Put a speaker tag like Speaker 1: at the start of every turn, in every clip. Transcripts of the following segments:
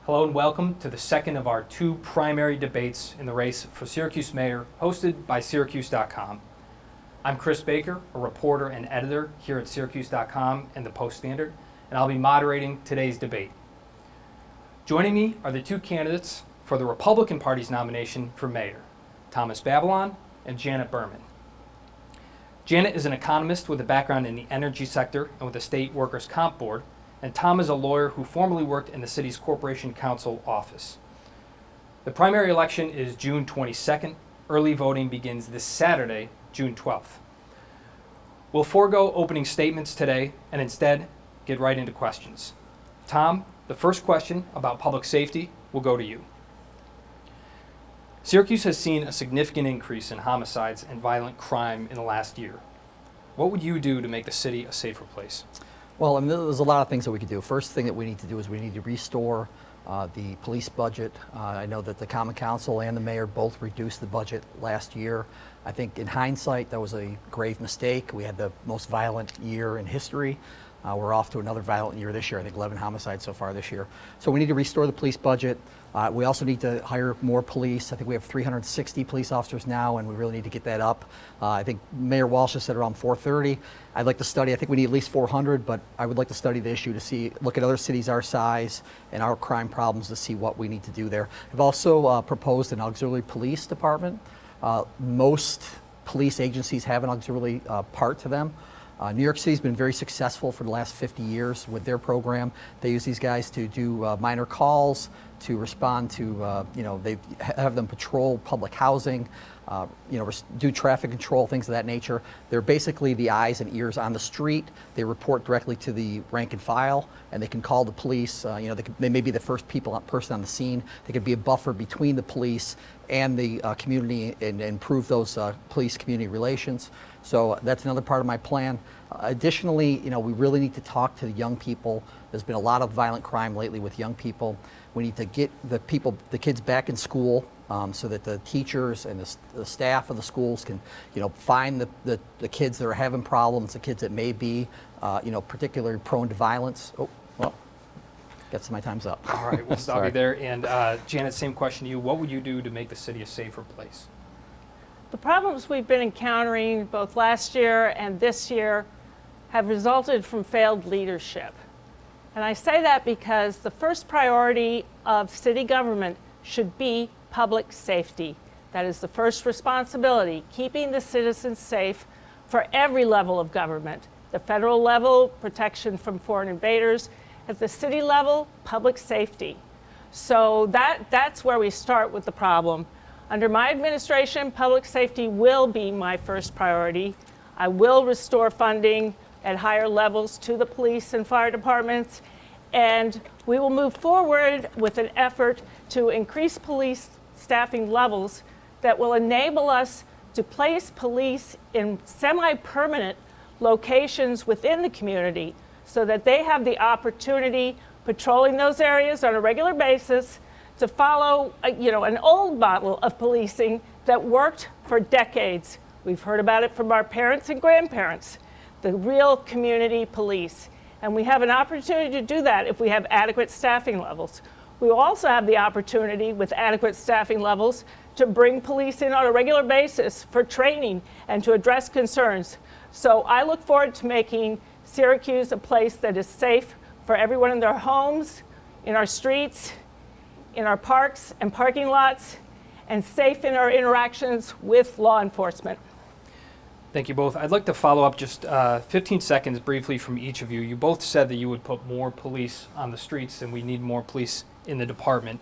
Speaker 1: Hello and welcome to the second of our two primary debates in the race for Syracuse mayor, hosted by syracuse.com. I'm Chris Baker, a reporter and editor here at syracuse.com and the Post-Standard, and I'll be moderating today's debate. Joining me are the two candidates for the Republican Party's nomination for mayor, Thomas Babilon and Janet Burman. Janet is an economist with a background in the energy sector and with the State Workers' Comp Board, and Tom is a lawyer who formerly worked in the city's Corporation Counsel office. The primary election is June 22nd. Early voting begins this Saturday, June 12th. We'll forego opening statements today and instead get right into questions. Tom, the first question about public safety will go to you. Syracuse has seen a significant increase in homicides and violent crime in the last year. What would you do to make the city a safer place?
Speaker 2: Well, I mean, there's a lot of things that we could do. First thing that we need to do is we need to restore the police budget. I know that the Common Council and the mayor both reduced the budget last year. I think in hindsight, that was a grave mistake. We had the most violent year in history. We're off to another violent year this year. I think 11 homicides so far this year. So we need to restore the police budget. We also need to hire more police. I think we have 360 police officers now, and we really need to get that up. I think Mayor Walsh has said around 430. I'd like to study, I think we need at least 400, but I would like to study the issue to look at other cities our size and our crime problems to see what we need to do there. I've also proposed an auxiliary police department. Most police agencies have an auxiliary part to them. New York City's been very successful for the last 50 years with their program. They use these guys to do minor calls, to respond to, they have them patrol public housing, do traffic control, things of that nature. They're basically the eyes and ears on the street. They report directly to the rank and file, and they can call the police. They may be the first person on the scene. They could be a buffer between the police and the community and improve those police community relations. So that's another part of my plan. Additionally, we really need to talk to the young people. There's been a lot of violent crime lately with young people. We need to get the kids back in school so that the teachers and the staff of the schools can, find the kids that are having problems, the kids that may be, particularly prone to violence. Oh, well, guess my time's up.
Speaker 1: All right, we'll stop you there. And Janet, same question to you. What would you do to make the city a safer place?
Speaker 3: The problems we've been encountering both last year and this year have resulted from failed leadership. And I say that because the first priority of city government should be public safety. That is the first responsibility, keeping the citizens safe for every level of government. The federal level, protection from foreign invaders. At the city level, public safety. So that's where we start with the problem. Under my administration, public safety will be my first priority. I will restore funding at higher levels to the police and fire departments, and we will move forward with an effort to increase police staffing levels that will enable us to place police in semi-permanent locations within the community so that they have the opportunity patrolling those areas on a regular basis to follow an old model of policing that worked for decades. We've heard about it from our parents and grandparents, the real community police. And we have an opportunity to do that if we have adequate staffing levels. We will also have the opportunity with adequate staffing levels to bring police in on a regular basis for training and to address concerns. So I look forward to making Syracuse a place that is safe for everyone in their homes, in our streets, in our parks and parking lots, and safe in our interactions with law enforcement.
Speaker 1: Thank you both. I'd like to follow up just 15 seconds briefly from each of you. You both said that you would put more police on the streets and we need more police in the department.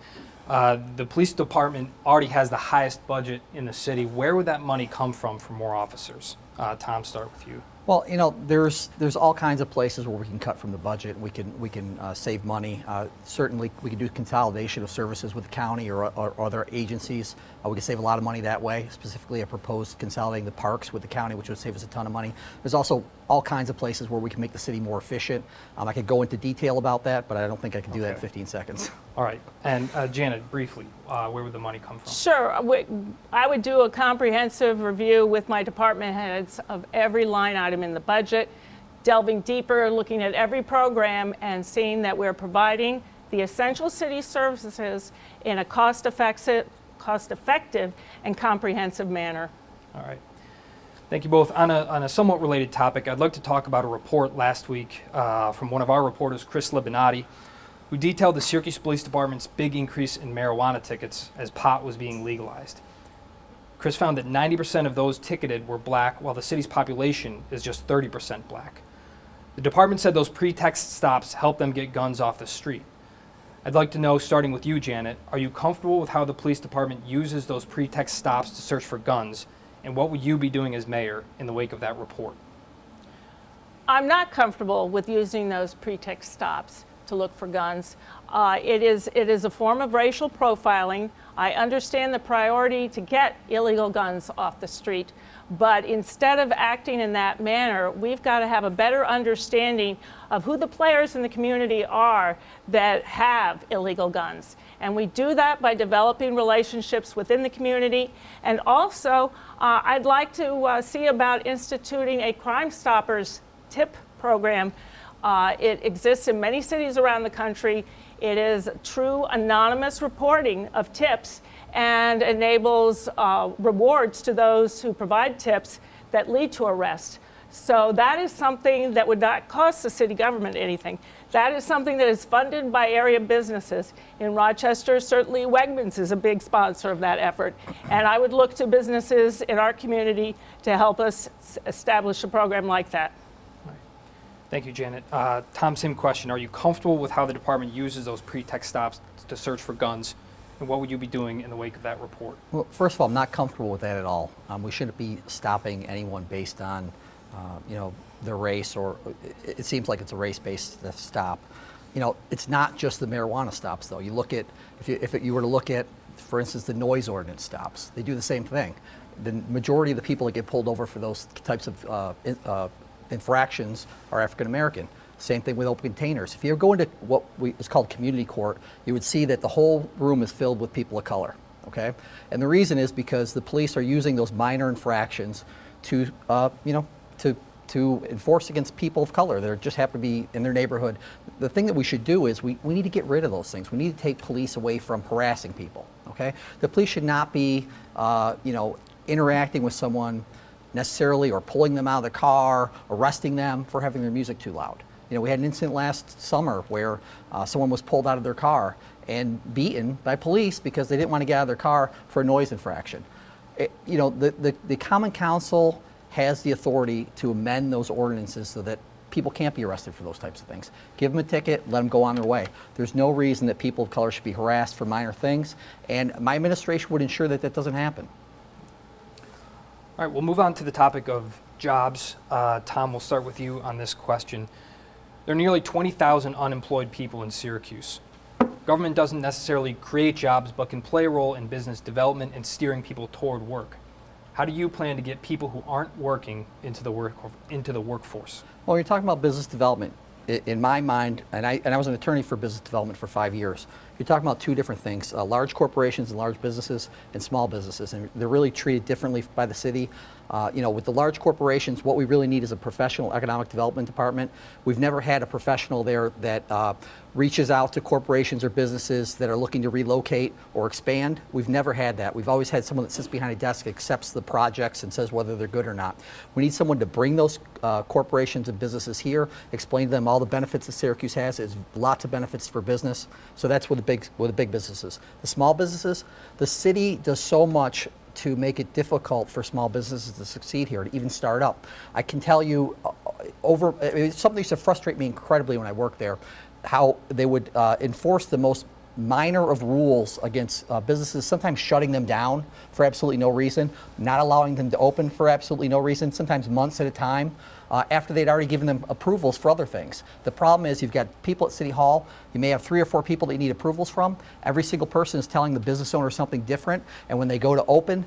Speaker 1: The police department already has the highest budget in the city. Where would that money come from for more officers? Tom, start with you.
Speaker 2: Well, there's all kinds of places where we can cut from the budget. We can save money. Certainly, we can do consolidation of services with the county or other agencies. We can save a lot of money that way. Specifically, I proposed consolidating the parks with the county, which would save us a ton of money. There's also all kinds of places where we can make the city more efficient. I could go into detail about that, but I don't think I can do that in 15 seconds.
Speaker 1: All right. And Janet, briefly, where would the money come from?
Speaker 3: Sure. I would do a comprehensive review with my department heads of every line item in the budget, delving deeper, looking at every program and seeing that we're providing the essential city services in a cost-effective and comprehensive manner.
Speaker 1: All right. Thank you both. On a somewhat related topic, I'd like to talk about a report last week from one of our reporters, Chris Libinati, who detailed the Syracuse Police Department's big increase in marijuana tickets as pot was being legalized. Chris found that 90% of those ticketed were black, while the city's population is just 30% black. The department said those pretext stops helped them get guns off the street. I'd like to know, starting with you, Janet, are you comfortable with how the police department uses those pretext stops to search for guns, and what would you be doing as mayor in the wake of that report?
Speaker 3: I'm not comfortable with using those pretext stops to look for guns. It is a form of racial profiling. I understand the priority to get illegal guns off the street, but instead of acting in that manner, we've got to have a better understanding of who the players in the community are that have illegal guns. And we do that by developing relationships within the community. And also, I'd like to see about instituting a Crime Stoppers tip program. It exists in many cities around the country. It is true anonymous reporting of tips and enables rewards to those who provide tips that lead to arrest. So that is something that would not cost the city government anything. That is something that is funded by area businesses. In Rochester, certainly Wegmans is a big sponsor of that effort. And I would look to businesses in our community to help us establish a program like that.
Speaker 1: Thank you, Janet. Tom, same question. Are you comfortable with how the department uses those pretext stops to search for guns, and what would you be doing in the wake of that report?
Speaker 2: Well, first of all, I'm not comfortable with that at all. We shouldn't be stopping anyone based on, their race, or it seems like it's a race-based stop. It's not just the marijuana stops, though. You look at, if you were to look at, for instance, the noise ordinance stops, they do the same thing. The majority of the people that get pulled over for those types of infractions are African American. Same thing with open containers. If you go into what is called community court, you would see that the whole room is filled with people of color. Okay, and the reason is because the police are using those minor infractions to, to enforce against people of color that just happen to be in their neighborhood. The thing that we should do is we need to get rid of those things. We need to take police away from harassing people. Okay, the police should not be, interacting with someone necessarily, or pulling them out of the car, arresting them for having their music too loud. We had an incident last summer where someone was pulled out of their car and beaten by police because they didn't want to get out of their car for a noise infraction. The Common Council has the authority to amend those ordinances so that people can't be arrested for those types of things. Give them a ticket, let them go on their way. There's no reason that people of color should be harassed for minor things, and my administration would ensure that that doesn't happen.
Speaker 1: All right, we'll move on to the topic of jobs. Tom, we'll start with you on this question. There are nearly 20,000 unemployed people in Syracuse. Government doesn't necessarily create jobs, but can play a role in business development and steering people toward work. How do you plan to get people who aren't working into the workforce?
Speaker 2: Well, you're talking about business development. In my mind, and I was an attorney for business development for 5 years, you're talking about two different things, large corporations and large businesses and small businesses, and they're really treated differently by the city. With the large corporations, what we really need is a professional economic development department. We've never had a professional there that reaches out to corporations or businesses that are looking to relocate or expand. We've never had that. We've always had someone that sits behind a desk, accepts the projects, and says whether they're good or not. We need someone to bring those corporations and businesses here, explain to them all the benefits that Syracuse has. There's lots of benefits for business. So that's where the big businesses. The small businesses, the city does so much to make it difficult for small businesses to succeed here, to even start up. I can tell you, it's something that used to frustrate me incredibly when I worked there, how they would enforce the most minor of rules against businesses, sometimes shutting them down for absolutely no reason, not allowing them to open for absolutely no reason, sometimes months at a time, after they'd already given them approvals for other things. The problem is you've got people at City Hall, you may have 3 or 4 people that you need approvals from. Every single person is telling the business owner something different, and when they go to open,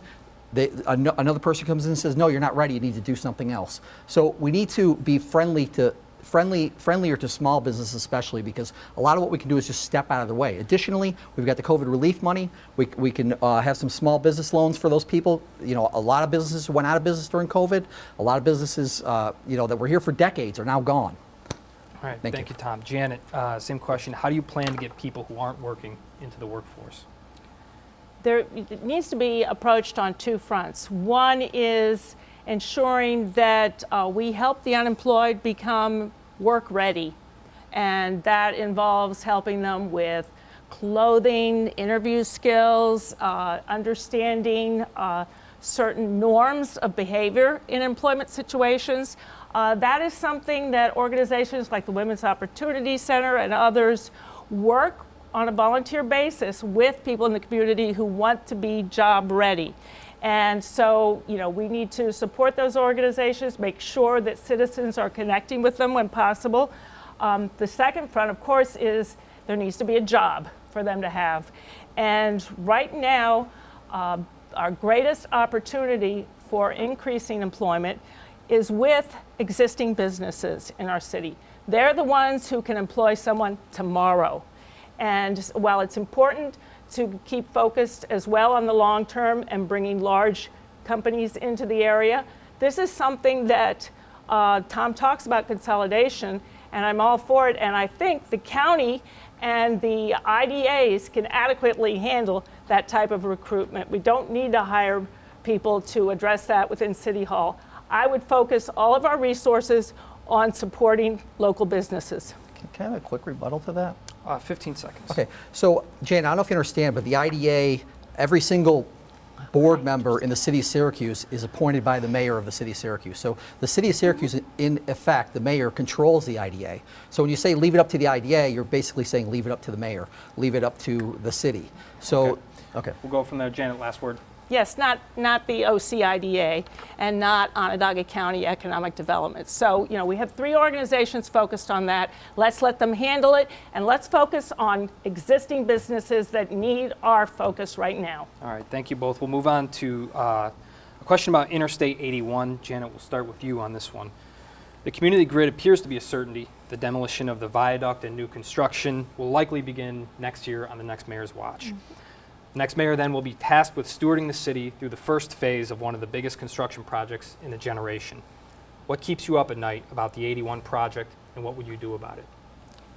Speaker 2: another person comes in and says, no, you're not ready, you need to do something else. So we need to be friendlier to small businesses, especially because a lot of what we can do is just step out of the way. Additionally, we've got the COVID relief money. We can have some small business loans for those people. A lot of businesses went out of business during COVID. A lot of businesses, that were here for decades are now gone.
Speaker 1: All right,
Speaker 2: Thank
Speaker 1: thank
Speaker 2: you.
Speaker 1: you, Tom. Janet, same question. How do you plan to get people who aren't working into the workforce?
Speaker 3: It needs to be approached on two fronts. One is ensuring that we help the unemployed become work ready, and that involves helping them with clothing, interview skills, understanding certain norms of behavior in employment situations. That is something that organizations like the Women's Opportunity Center and others work on a volunteer basis with people in the community who want to be job ready. And so, we need to support those organizations, make sure that citizens are connecting with them when possible. The second front, of course, is there needs to be a job for them to have. And right now, our greatest opportunity for increasing employment is with existing businesses in our city. They're the ones who can employ someone tomorrow. And while it's important to keep focused as well on the long term and bringing large companies into the area, this is something that Tom talks about consolidation, and I'm all for it. And I think the county and the IDAs can adequately handle that type of recruitment. We don't need to hire people to address that within City Hall. I would focus all of our resources on supporting local businesses.
Speaker 2: Can I have a quick rebuttal to that?
Speaker 1: 15 seconds.
Speaker 2: Okay, so Jan, I don't know if you understand, but the IDA, every single board member in the city of Syracuse is appointed by the mayor of the city of Syracuse. So the city of Syracuse, in effect, the mayor controls the IDA. So when you say leave it up to the IDA, you're basically saying leave it up to the mayor, leave it up to the city. So, okay.
Speaker 1: We'll go from there. Janet, last word.
Speaker 3: Yes, not the OCIDA and not Onondaga County Economic Development. So, we have three organizations focused on that. Let's let them handle it, and let's focus on existing businesses that need our focus right now.
Speaker 1: All right, thank you both. We'll move on to a question about Interstate 81. Janet, we'll start with you on this one. The community grid appears to be a certainty. The demolition of the viaduct and new construction will likely begin next year on the next mayor's watch. Mm-hmm. The next mayor then will be tasked with stewarding the city through the first phase of one of the biggest construction projects in a generation. What keeps you up at night about the 81 project, and what would you do about it?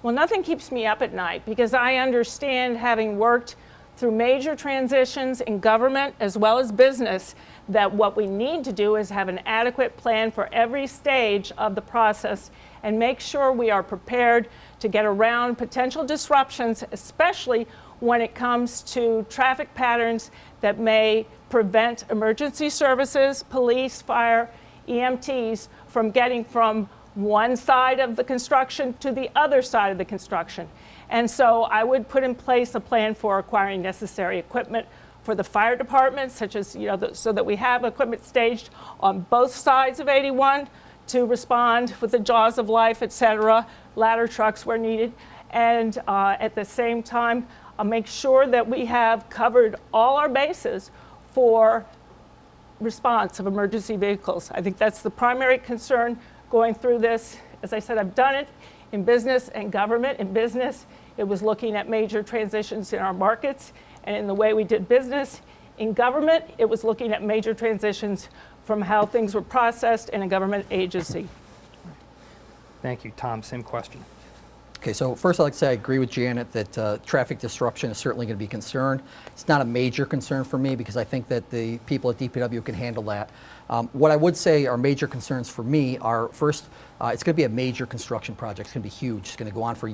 Speaker 3: Well, nothing keeps me up at night because I understand, having worked through major transitions in government as well as business, that what we need to do is have an adequate plan for every stage of the process and make sure we are prepared to get around potential disruptions, especially when it comes to traffic patterns that may prevent emergency services, police, fire, EMTs from getting from one side of the construction to the other side of the construction. And so I would put in place a plan for acquiring necessary equipment for the fire department, such as, so that we have equipment staged on both sides of 81 to respond with the jaws of life, et cetera, ladder trucks where needed. And at the same time, make sure that we have covered all our bases for response of emergency vehicles. I think that's the primary concern going through this. As I said, I've done it in business and government. In business, it was looking at major transitions in our markets and in the way we did business. In government, it was looking at major transitions from how things were processed in a government agency.
Speaker 1: Thank you. Tom, same question.
Speaker 2: Okay, so first I'd like to say I agree with Janet that traffic disruption is certainly going to be a concern. It's not a major concern for me because I think that the people at DPW can handle that. What I would say are major concerns for me are, first, it's going to be a major construction project. It's going to be huge. It's going to go on for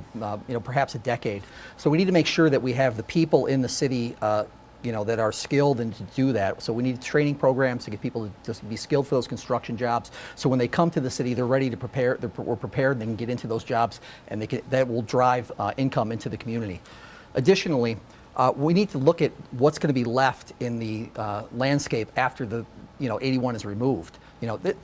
Speaker 2: perhaps a decade. So we need to make sure that we have the people in the city that are skilled and to do that. So we need training programs to get people to just be skilled for those construction jobs. So when they come to the city, they're ready to prepare. We're prepared. They can get into those jobs, and that will drive income into the community. Additionally, we need to look at what's going to be left in the landscape after the 81 is removed.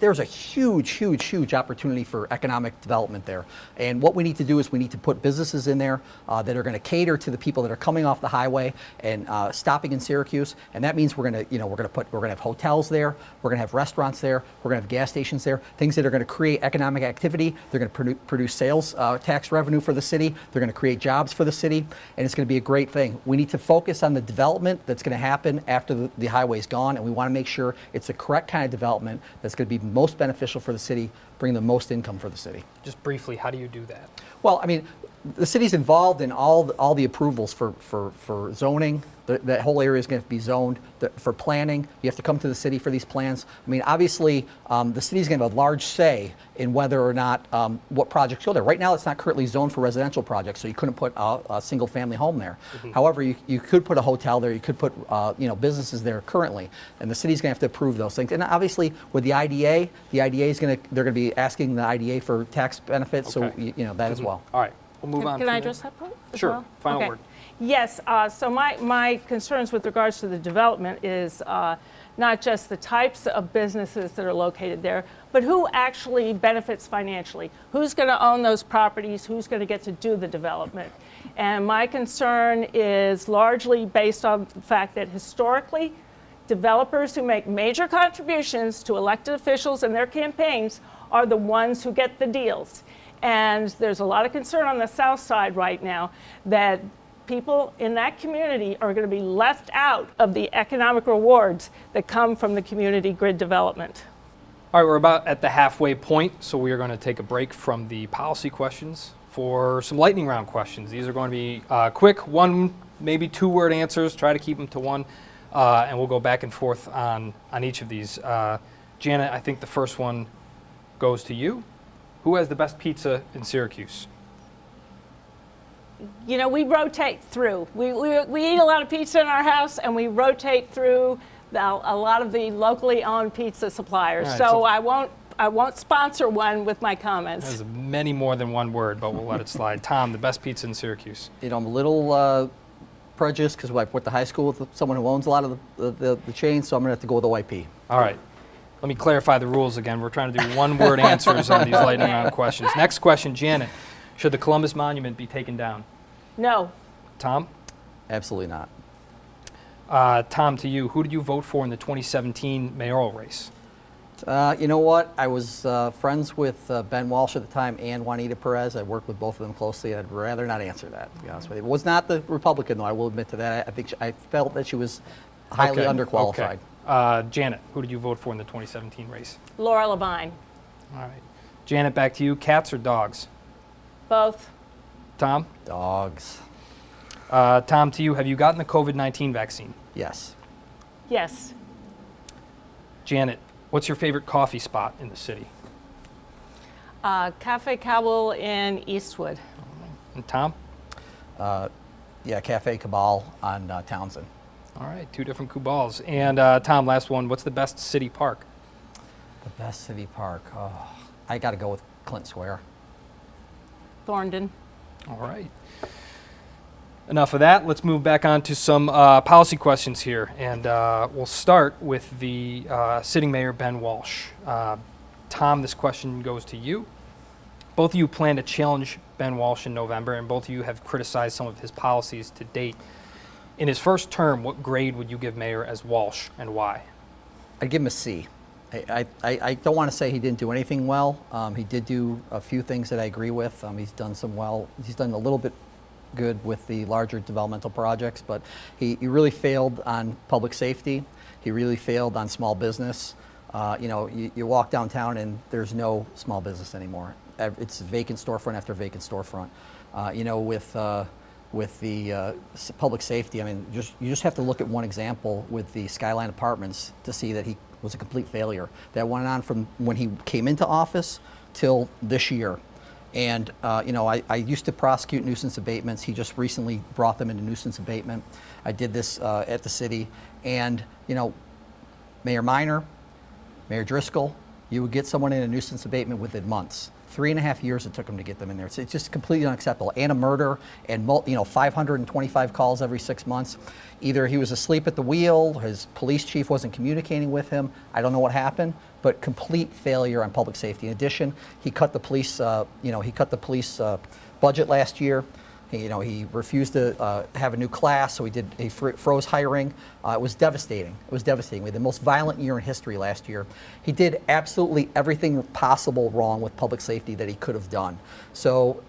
Speaker 2: There's a huge opportunity for economic development there. And what we need to do is we need to put businesses in there that are going to cater to the people that are coming off the highway and stopping in Syracuse. And that means we're going to have hotels there, we're going to have restaurants there, we're going to have gas stations there, things that are going to create economic activity. They're going to produce sales tax revenue for the city. They're going to create jobs for the city, and it's going to be a great thing. We need to focus on the development that's going to happen after the highway's gone, and we want to make sure it's the correct kind of development that's going to be most beneficial for the city, bring the most income for the city.
Speaker 1: Just briefly, how do you do that?
Speaker 2: Well, I mean, the city's involved in all the approvals for zoning. That whole area is going to be zoned. For planning, you have to come to the city for these plans. I mean, obviously, the city's going to have a large say in whether or not what projects go there. Right now, it's not currently zoned for residential projects, so you couldn't put a single-family home there. However, you could put a hotel there. You could put businesses there currently, and the city's going to have to approve those things. And obviously, with the IDA is going to they're going to be asking the IDA for tax benefits,
Speaker 1: Okay.
Speaker 2: so that as well.
Speaker 1: All right, we'll move on.
Speaker 3: Can
Speaker 1: from
Speaker 3: I
Speaker 1: there.
Speaker 3: address that point as
Speaker 1: Sure.
Speaker 3: well?
Speaker 1: Final
Speaker 3: Okay.
Speaker 1: word.
Speaker 3: Yes, so my concerns with regards to the development is not just the types of businesses that are located there, but who actually benefits financially. Who's going to own those properties? Who's going to get to do the development? And my concern is largely based on the fact that historically, developers who make major contributions to elected officials and their campaigns are the ones who get the deals. And there's a lot of concern on the south side right now that people in that community are going to be left out of the economic rewards that come from the community grid development.
Speaker 1: All right, we're about at the halfway point, so we are going to take a break from the policy questions for some lightning round questions. These are going to be quick, one, maybe two-word answers. Try to keep them to one, and we'll go back and forth on each of these. Janet, I think the first one goes to you. Who has the best pizza in Syracuse?
Speaker 3: You know, we rotate through. We eat a lot of pizza in our house, and we rotate through a lot of the locally owned pizza suppliers.
Speaker 1: All right,
Speaker 3: so
Speaker 1: so-
Speaker 3: I won't sponsor one with my comments.
Speaker 1: There's many more than one word, but we'll let it slide. Tom, the best pizza in Syracuse?
Speaker 2: I'm a little prejudiced because I went to high school with someone who owns a lot of the chains, so I'm going to have to go with OYP.
Speaker 1: All right. Let me clarify the rules again. We're trying to do one-word answers on these lightning round questions. Next question, Janet. Should the Columbus Monument be taken down?
Speaker 3: No.
Speaker 1: Tom?
Speaker 2: Absolutely not.
Speaker 1: Tom, to you, who did you vote for in the 2017 mayoral race?
Speaker 2: You know what? I was friends with Ben Walsh at the time and Juanita Perez. I worked with both of them closely. I'd rather not answer that, to be honest with you. It was not the Republican, though. I will admit to that. I think I felt that she was highly underqualified.
Speaker 1: Okay. Janet, who did you vote for in the 2017 race?
Speaker 3: Laura Levine.
Speaker 1: All right. Janet, back to you. Cats or dogs?
Speaker 3: Both.
Speaker 1: Tom?
Speaker 2: Dogs.
Speaker 1: Tom, to you. Have you gotten the COVID-19 vaccine?
Speaker 2: Yes.
Speaker 3: Yes.
Speaker 1: Janet, what's your favorite coffee spot in the city?
Speaker 3: Cafe Cowell in Eastwood.
Speaker 1: And Tom?
Speaker 2: Yeah, Cafe Cabal on Townsend.
Speaker 1: All right, two different Kubals. And Tom, last one. What's the best city park?
Speaker 2: The best city park. Oh, I got to go with Clinton Square.
Speaker 3: Thorndon.
Speaker 1: All right. Enough of that. Let's move back on to some policy questions here. And we'll start with the sitting mayor, Ben Walsh. Tom, this question goes to you. Both of you plan to challenge Ben Walsh in November, and both of you have criticized some of his policies to date. In his first term, what grade would you give Mayor as Walsh, and why?
Speaker 2: I'd give him a C. I don't want to say he didn't do anything well. He did do a few things that I agree with. He's done some well. He's done a little bit good with the larger developmental projects, but he really failed on public safety. He really failed on small business. You walk downtown and there's no small business anymore. It's vacant storefront after vacant storefront. With the public safety, I mean, you just have to look at one example with the Skyline Apartments to see that he was a complete failure. That went on from when he came into office till this year. And I used to prosecute nuisance abatements. He just recently brought them into nuisance abatement. I did this at the city, and Mayor Minor, Mayor Driscoll, you would get someone in a nuisance abatement within months. 3.5 years it took him to get them in there. It's just completely unacceptable. And a murder, and 525 calls every 6 months. Either he was asleep at the wheel, his police chief wasn't communicating with him. I don't know what happened, but complete failure on public safety. In addition, he cut the police. Budget last year. He refused to have a new class, so he froze hiring. It was devastating. It was devastating. We had the most violent year in history last year. He did absolutely everything possible wrong with public safety that he could have done. So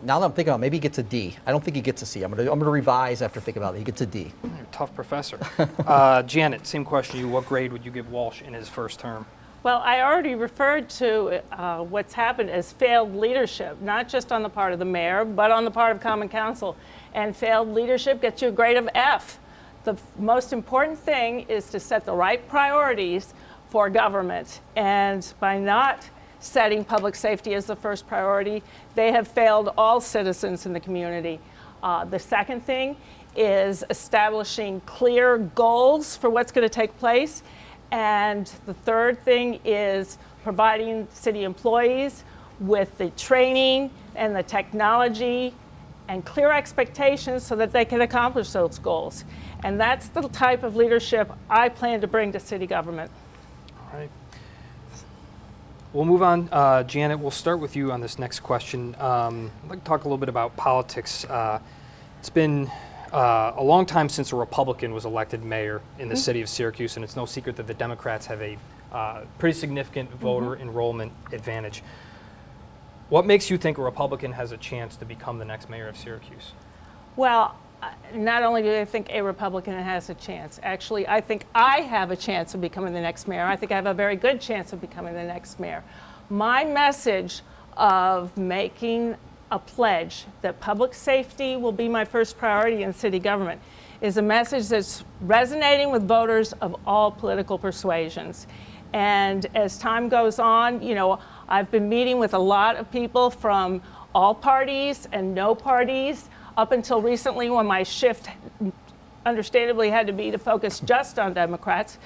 Speaker 2: now that I'm thinking about it, maybe he gets a D. I don't think he gets a C. I'm going to revise after thinking about it. He gets a D.
Speaker 1: You're a tough professor. Janet, same question to you. What grade would you give Walsh in his first term?
Speaker 3: Well, I already referred to what's happened as failed leadership, not just on the part of the mayor, but on the part of Common Council. And failed leadership gets you a grade of F. The most important thing is to set the right priorities for government. And by not setting public safety as the first priority, they have failed all citizens in the community. The second thing is establishing clear goals for what's going to take place. And the third thing is providing city employees with the training and the technology and clear expectations so that they can accomplish those goals. And that's the type of leadership I plan to bring to city government.
Speaker 1: All right. We'll move on. Janet, we'll start with you on this next question. I'd like to talk a little bit about politics. It's been a long time since a Republican was elected mayor in the city of Syracuse, and it's no secret that the Democrats have a pretty significant voter enrollment advantage. What makes you think a Republican has a chance to become the next mayor of Syracuse?
Speaker 3: Well, not only do I think a Republican has a chance, actually, I think I have a chance of becoming the next mayor. I think I have a very good chance of becoming the next mayor. My message of making a pledge that public safety will be my first priority in city government is a message that's resonating with voters of all political persuasions. And as time goes on, you know, I've been meeting with a lot of people from all parties and no parties, up until recently when my shift understandably had to be to focus just on Democrats.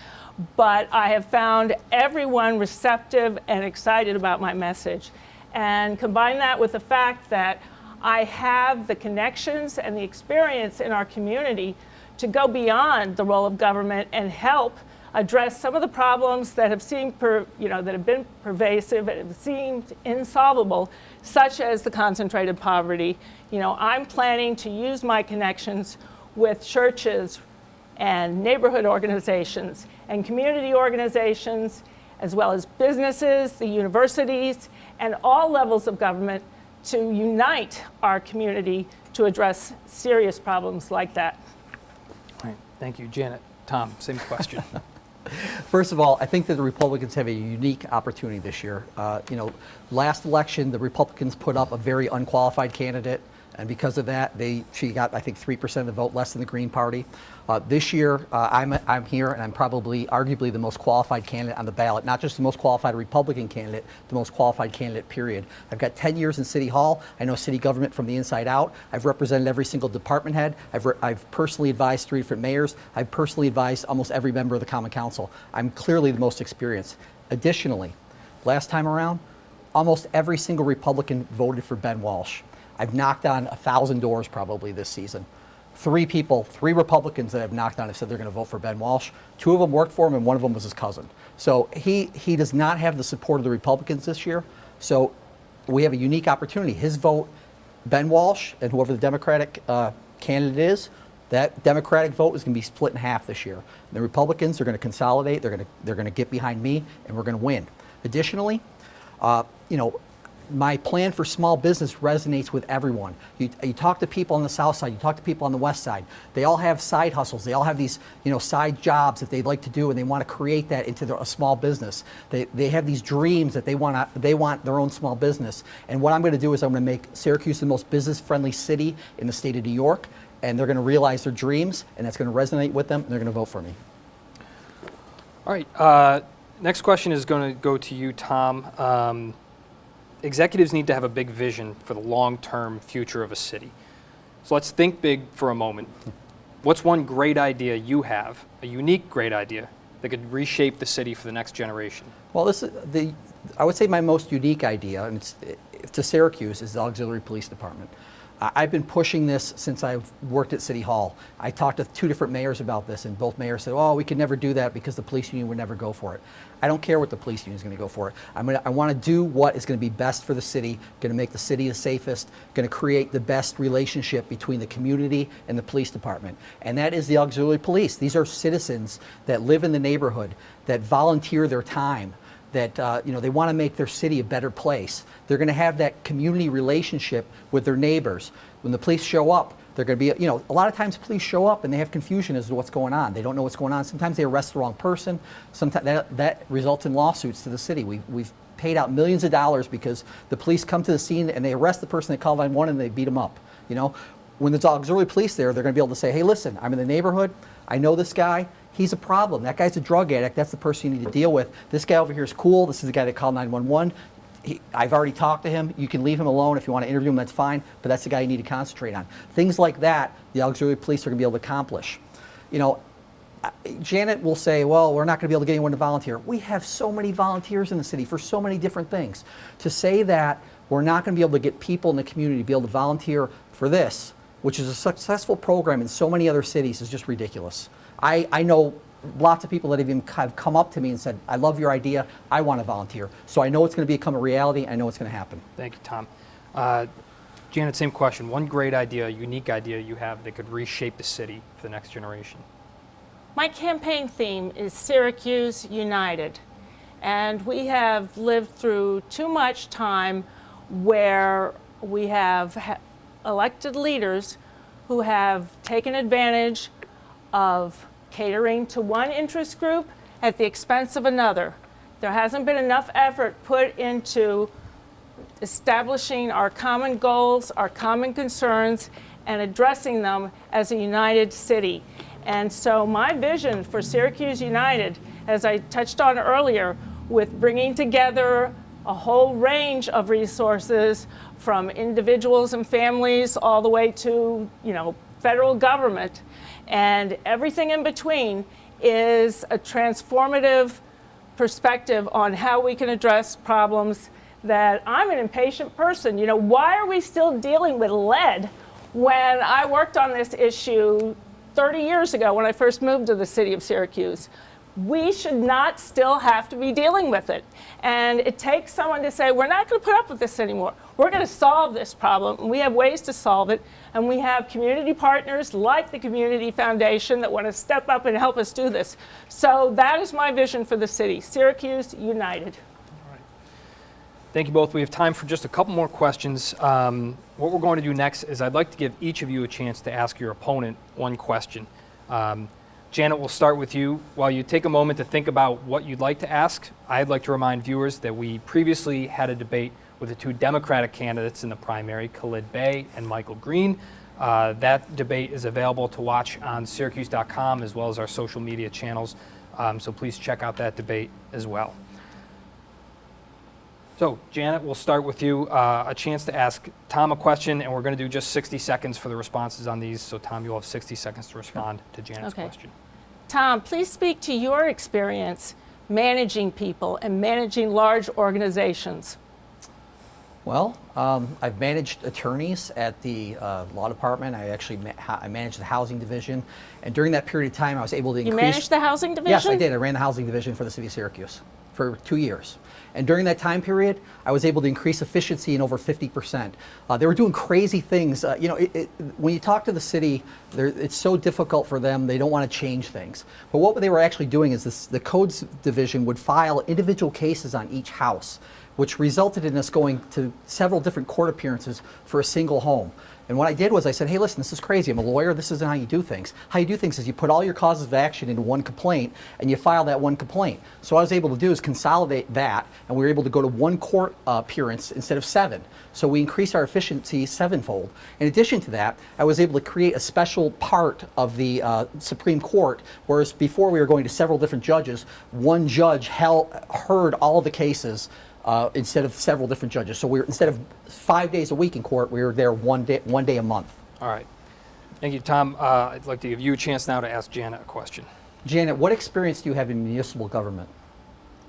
Speaker 3: But I have found everyone receptive and excited about my message. And combine that with the fact that I have the connections and the experience in our community to go beyond the role of government and help address some of the problems that have seemed, that have been pervasive and have seemed insolvable, such as the concentrated poverty. You know, I'm planning to use my connections with churches and neighborhood organizations and community organizations, as well as businesses, the universities, and all levels of government to unite our community to address serious problems like that.
Speaker 1: All right, thank you. Janet, Tom, same question.
Speaker 2: First of all, I think that the Republicans have a unique opportunity this year. Last election, the Republicans put up a very unqualified candidate, and because of that, she got, I think, 3% of the vote, less than the Green Party. This year, I'm here, and I'm probably, arguably, the most qualified candidate on the ballot. Not just the most qualified Republican candidate, the most qualified candidate, period. I've got 10 years in City Hall. I know city government from the inside out. I've represented every single department head. I've personally advised 3 different mayors. I've personally advised almost every member of the Common Council. I'm clearly the most experienced. Additionally, last time around, almost every single Republican voted for Ben Walsh. I've knocked on 1,000 doors probably this season. 3 Republicans that I've knocked on have said they're going to vote for Ben Walsh. 2 of them worked for him, and 1 of them was his cousin. So he does not have the support of the Republicans this year. So we have a unique opportunity. His vote, Ben Walsh, and whoever the Democratic candidate is, that Democratic vote is going to be split in half this year. The Republicans are going to consolidate. They're going to get behind me, and we're going to win. Additionally, my plan for small business resonates with everyone. You talk to people on the south side, you talk to people on the west side. They all have side hustles. They all have these side jobs that they'd like to do, and they want to create that into a small business. They have these dreams that they want their own small business. And what I'm going to do is I'm going to make Syracuse the most business-friendly city in the state of New York, and they're going to realize their dreams, and that's going to resonate with them, and they're going to vote for me.
Speaker 1: All right. Next question is going to go to you, Tom. Executives need to have a big vision for the long-term future of a city. So let's think big for a moment. What's one great idea you have, a unique great idea, that could reshape the city for the next generation?
Speaker 2: Well, I would say my most unique idea, and it's to Syracuse, is the Auxiliary Police Department. I've been pushing this since I've worked at City Hall. I talked to 2 different mayors about this, and both mayors said, oh, we could never do that because the police union would never go for it. I don't care what the police union is going to go for it. I want to do what is going to be best for the city, going to make the city the safest, going to create the best relationship between the community and the police department. And that is the auxiliary police. These are citizens that live in the neighborhood, that volunteer their time, that they want to make their city a better place. They're going to have that community relationship with their neighbors. When the police show up, They're going to be, you know, a lot of times police show up and they have confusion as to what's going on. They don't know what's going on. Sometimes they arrest the wrong person. Sometimes that results in lawsuits to the city. We've paid out millions of dollars because the police come to the scene and they arrest the person that called 911 and they beat them up. You know, when there's auxiliary police there, they're going to be able to say, hey, listen, I'm in the neighborhood. I know this guy. He's a problem. That guy's a drug addict. That's the person you need to deal with. This guy over here is cool. This is the guy that called 911. I've already talked to him. You can leave him alone. If you want to interview him, that's fine. But that's the guy you need to concentrate on. Things like that, the auxiliary police are going to be able to accomplish. You know, Janet will say, well, we're not going to be able to get anyone to volunteer. We have so many volunteers in the city for so many different things. To say that we're not going to be able to get people in the community to be able to volunteer for this, which is a successful program in so many other cities, is just ridiculous. I know lots of people that have come up to me and said, I love your idea, I want to volunteer. So I know it's going to become a reality, I know it's going to happen.
Speaker 1: Thank you, Tom. Janet, same question. One great idea, unique idea you have that could reshape the city for the next generation.
Speaker 3: My campaign theme is Syracuse United. And we have lived through too much time where we have elected leaders who have taken advantage of catering to one interest group at the expense of another. There hasn't been enough effort put into establishing our common goals, our common concerns, and addressing them as a united city. And so my vision for Syracuse United, as I touched on earlier, with bringing together a whole range of resources from individuals and families all the way to, you know, federal government and everything in between, is a transformative perspective on how we can address problems that I'm an impatient person. You know, why are we still dealing with lead when I worked on this issue 30 years ago when I first moved to the city of Syracuse? We should not still have to be dealing with it. And it takes someone to say, we're not going to put up with this anymore. We're going to solve this problem. And we have ways to solve it. And we have community partners like the Community Foundation that want to step up and help us do this. So that is my vision for the city, Syracuse United.
Speaker 1: All right. Thank you both. We have time for just a couple more questions. What we're going to do next is I'd like to give each of you a chance to ask your opponent one question. Janet, we'll start with you. While you take a moment to think about what you'd like to ask, I'd like to remind viewers that we previously had a debate with the two Democratic candidates in the primary, Khalid Bey and Michael Green. That debate is available to watch on syracuse.com as well as our social media channels, so please check out that debate as well. So, Janet, we'll start with you. A chance to ask Tom a question, and we're going to do just 60 seconds for the responses on these. So, Tom, you'll have 60 seconds to respond to Janet's question.
Speaker 3: Tom, please speak to your experience managing people and managing large organizations.
Speaker 2: Well, I've managed attorneys at the law department. I managed the housing division. And during that period of time, I was able to increase...
Speaker 3: You managed the housing division?
Speaker 2: Yes, I did. I ran the housing division for the city of Syracuse for 2 years. And during that time period, I was able to increase efficiency in over 50%. They were doing crazy things. You know, when you talk to the city, it's so difficult for them. They don't want to change things. But what they were actually doing is the codes division would file individual cases on each house, which resulted in us going to several different court appearances for a single home. And what I did was I said, hey, listen, this is crazy. I'm a lawyer. This isn't how you do things. How you do things is you put all your causes of action into one complaint and you file that one complaint. So what I was able to do is consolidate that, and we were able to go to one court appearance instead of 7. So we increased our efficiency 7-fold. In addition to that, I was able to create a special part of the Supreme Court, whereas before we were going to several different judges, one judge heard all the cases instead of several different judges. So instead of 5 days a week in court, we were there one day a month.
Speaker 1: All right. Thank you, Tom. I'd like to give you a chance now to ask Janet a question.
Speaker 2: Janet, what experience do you have in municipal government?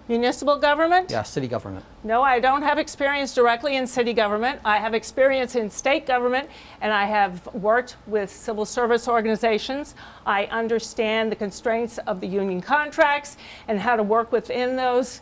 Speaker 3: Municipal government?
Speaker 2: Yeah, city government.
Speaker 3: No, I don't have experience directly in city government. I have experience in state government, and I have worked with civil service organizations. I understand the constraints of the union contracts and how to work within those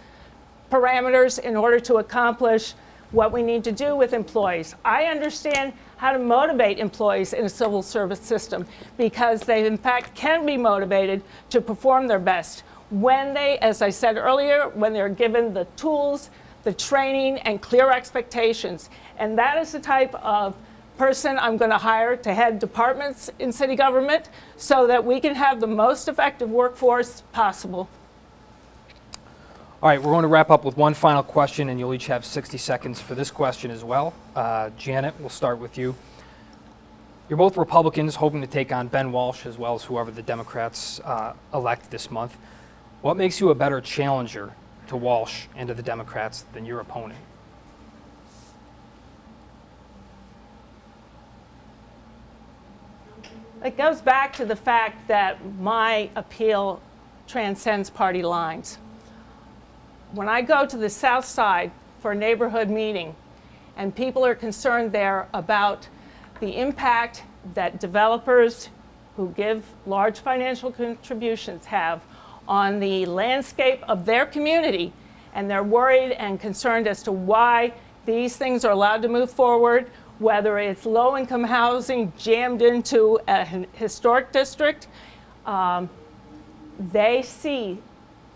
Speaker 3: parameters in order to accomplish what we need to do with employees. I understand how to motivate employees in a civil service system because they, in fact, can be motivated to perform their best when they, as I said earlier, when they're given the tools, the training, and clear expectations. And that is the type of person I'm going to hire to head departments in city government so that we can have the most effective workforce possible.
Speaker 1: All right, we're going to wrap up with one final question, and you'll each have 60 seconds for this question as well. Janet, we'll start with you. You're both Republicans hoping to take on Ben Walsh as well as whoever the Democrats elect this month. What makes you a better challenger to Walsh and to the Democrats than your opponent?
Speaker 3: It goes back to the fact that my appeal transcends party lines. When I go to the South Side for a neighborhood meeting and people are concerned there about the impact that developers who give large financial contributions have on the landscape of their community, and they're worried and concerned as to why these things are allowed to move forward, whether it's low-income housing jammed into a historic district, they see,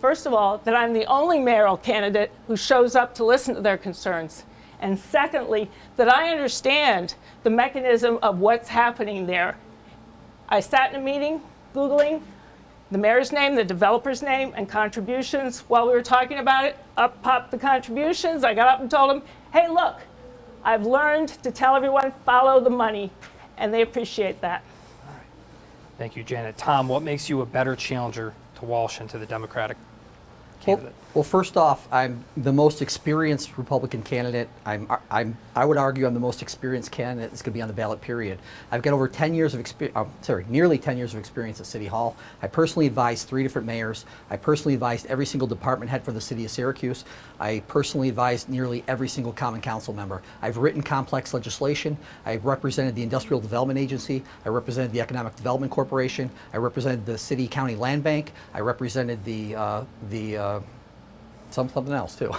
Speaker 3: first of all, that I'm the only mayoral candidate who shows up to listen to their concerns. And secondly, that I understand the mechanism of what's happening there. I sat in a meeting Googling the mayor's name, the developer's name, and contributions. While we were talking about it, up popped the contributions. I got up and told them, hey, look, I've learned to tell everyone, follow the money, and they appreciate that.
Speaker 1: All right. Thank you, Janet. Tom, what makes you a better challenger to Walsh and to the Democratic candidate?
Speaker 2: Well, first off, I'm the most experienced Republican candidate. I would argue I'm the most experienced candidate that's going to be on the ballot, period. I've got over 10 years of experience, nearly 10 years of experience at City Hall. I personally advised 3 different mayors. I personally advised every single department head for the city of Syracuse. I personally advised nearly every single common council member. I've written complex legislation. I represented the Industrial Development Agency. I represented the Economic Development Corporation. I represented the City County Land Bank. I represented something else too.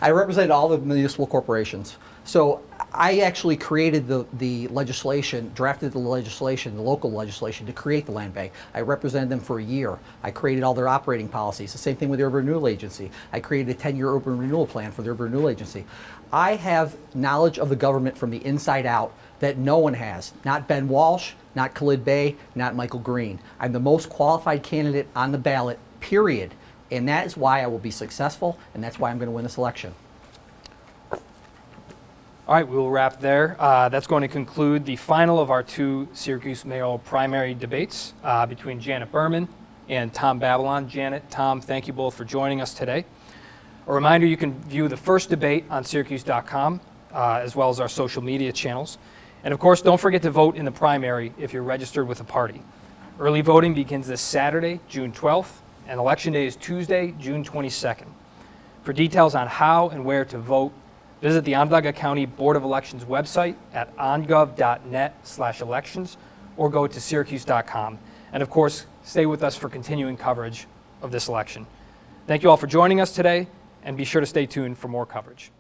Speaker 2: I represented all the municipal corporations. So I actually created the legislation, drafted the legislation, the local legislation to create the land bank. I represented them for a year. I created all their operating policies. The same thing with the Urban Renewal Agency. I created a 10-year urban renewal plan for the Urban Renewal Agency. I have knowledge of the government from the inside out that no one has. Not Ben Walsh, not Khalid Bey, not Michael Green. I'm the most qualified candidate on the ballot, period. And that is why I will be successful, and that's why I'm going to win this election.
Speaker 1: All right, we will wrap there. That's going to conclude the final of our 2 Syracuse mayoral primary debates between Janet Burman and Tom Babilon. Janet, Tom, thank you both for joining us today. A reminder, you can view the first debate on syracuse.com as well as our social media channels. And of course, don't forget to vote in the primary if you're registered with a party. Early voting begins this Saturday, June 12th, and Election Day is Tuesday, June 22nd. For details on how and where to vote, visit the Onondaga County Board of Elections website at ongov.net/elections or go to syracuse.com. And of course, stay with us for continuing coverage of this election. Thank you all for joining us today, and be sure to stay tuned for more coverage.